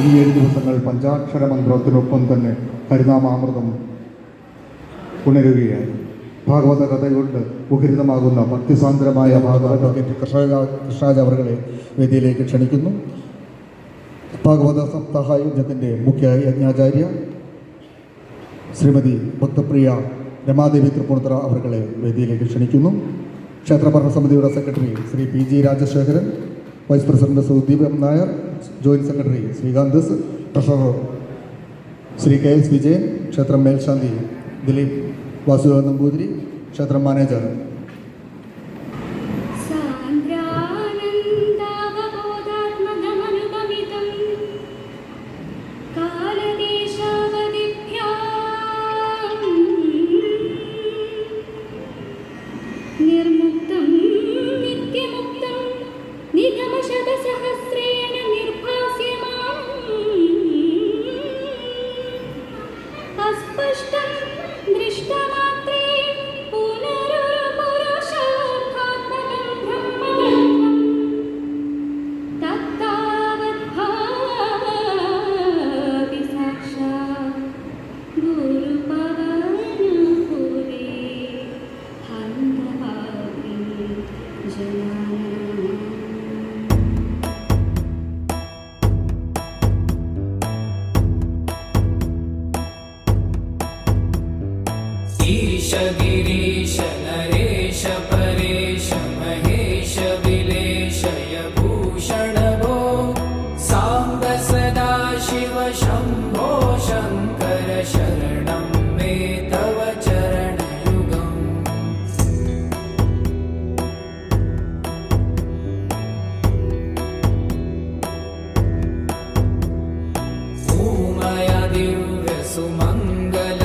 ഈ 7 ദിവസങ്ങൾ പഞ്ചാക്ഷര മന്ത്രത്തിനൊപ്പം തന്നെ ഹരിനാമാമൃതം ഉണരുകയായി. ഭാഗവത കഥ കൊണ്ട് മുഖരിതമാകുന്ന ഭക്തിസാന്ദ്രമായ ഭാഗവത കൃഷ്ണരാജ് അവരുടെ വേദിയിലേക്ക് ക്ഷണിക്കുന്നു. ഭാഗവത സപ്താഹ യജ്ഞത്തിൻ്റെ മുഖ്യ യജ്ഞാചാര്യ ശ്രീമതി ഭക്തപ്രിയ രമാദേവി തൃപ്പൂണിത്തുറ അവരുടെ വേദിയിലേക്ക് ക്ഷണിക്കുന്നു. ക്ഷേത്രഭരണസമിതിയുടെ secretary Shri P G. Rajasekharan, vice president Sudeep M. Nair, joint secretary Srikanth S, treasurer Shri K S. Vijayan, ക്ഷേത്രം മേൽശാന്തി ദിലീപ് വാസുദേവൻ നമ്പൂതിരി, ക്ഷേത്രം മാനേജർ ईश गिरीश नरेश परेश महेश विलेशय भूषण भो साम्ब सदा शिव शम्भो शङ्कर शरणं मे तव चरणयुगम् उमया दिव्य सुमङ्गल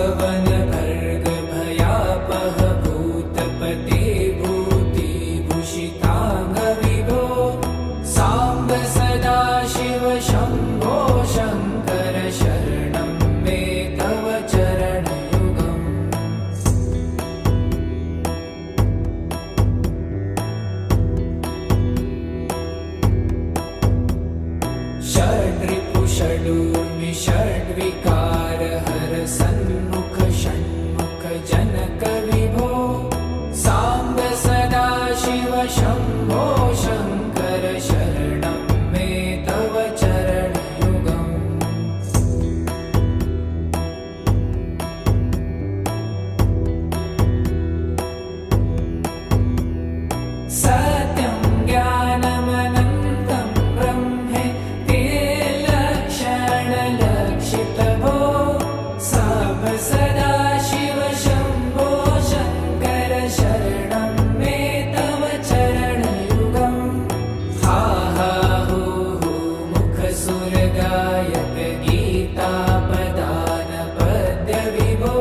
भार्गवन भर्ग भयापह भूतपते भूतिभूषितांग विभो साम्ब सदाशिव शम्भो शङ्कर शरणं मे तव चरणयुगम् षड्रिपु षडूर्मि षड्विकार हर सन्मुख षण्मुख जनक विभो साम्ब सदाशिव शम्भो शङ्कर शरणं मे तव चरणयुगम् सत्यं ज्ञानमनन्तं ब्रह्मे ते लक्षणलक्षितभो साम्ब सदाशिव शम्भो शङ्कर शरणं मे तव चरणयुगम् हा हा हू हू मुखसुरगायक गीतापदान पद्य विभो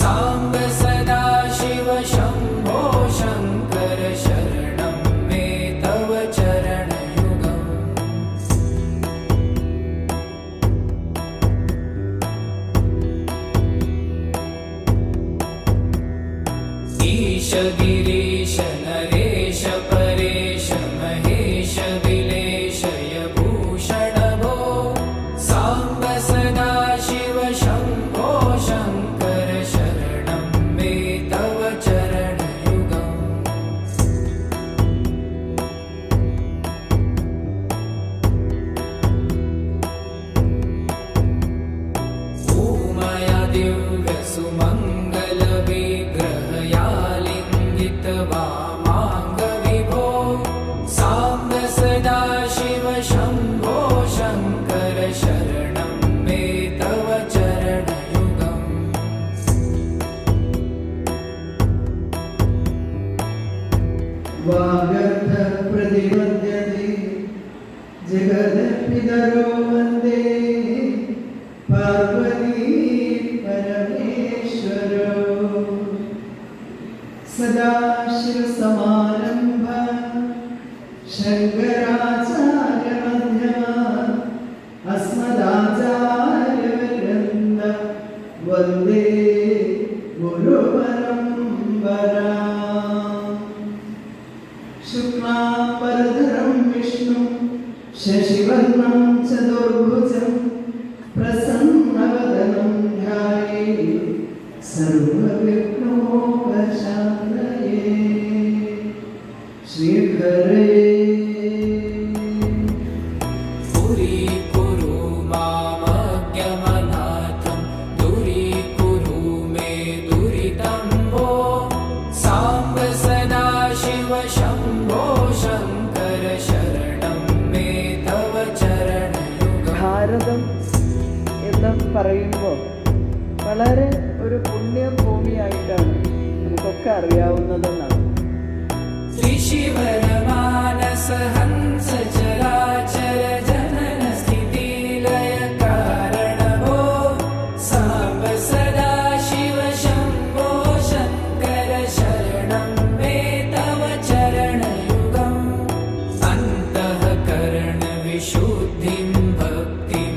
साम्ब सदाशिव शम्भो शङ्कर शरणं मे तव चरणयुगम् ईश गिरीश नरेश परेश महेश विलेशय भूषण भो साम्ब सदाशिव शम्भो शङ्कर शरणं मे तव चरणयुगम् ऊमया दिव्य सुमङ्गल विग्रहया लिङ्गित वामाङ्ग विभो साम्ब सदाशिव शम्भो शङ्कर शरणं मे तव चरणयुगम् वागर्थ प्रतिपद्यते जगदपितरो वन्दे पार्वती परमेश्वरो सदाशिवसमारम्भ शङ्कराचार्यमध्यमा अस्मदाचार्यवृन्द वन्दे गुरुपरम्परा शुक्लाम्बरधरं विष्णुं शशिवर्णं चतुर्भुजं प्रसन्नवदनं ध्यायेत् सर्वविघ्नोपशान्तये श्रीहरे दूरीकुरु मामज्ञमनाथं दूरीकुरु मे दुरितं भो साम्ब सदाशिव शम्भो शङ्कर शरणं मे तव चरणयुगम् ഭാരതം എന്ന് പറയുമ്പോൾ വളരെ ഒരു പുണ്യഭൂമിയായിട്ടാണ് നമുക്കൊക്കെ അറിയാവുന്നതെന്നാണ്. त्रिशिवरमानस हंस चराचर जनन स्थिति लय कारण भो साम्ब सदाशिव शम्भो शङ्कर शरणं मे तव चरणयुगम् अन्तःकरण विशुद्धिं भक्तिं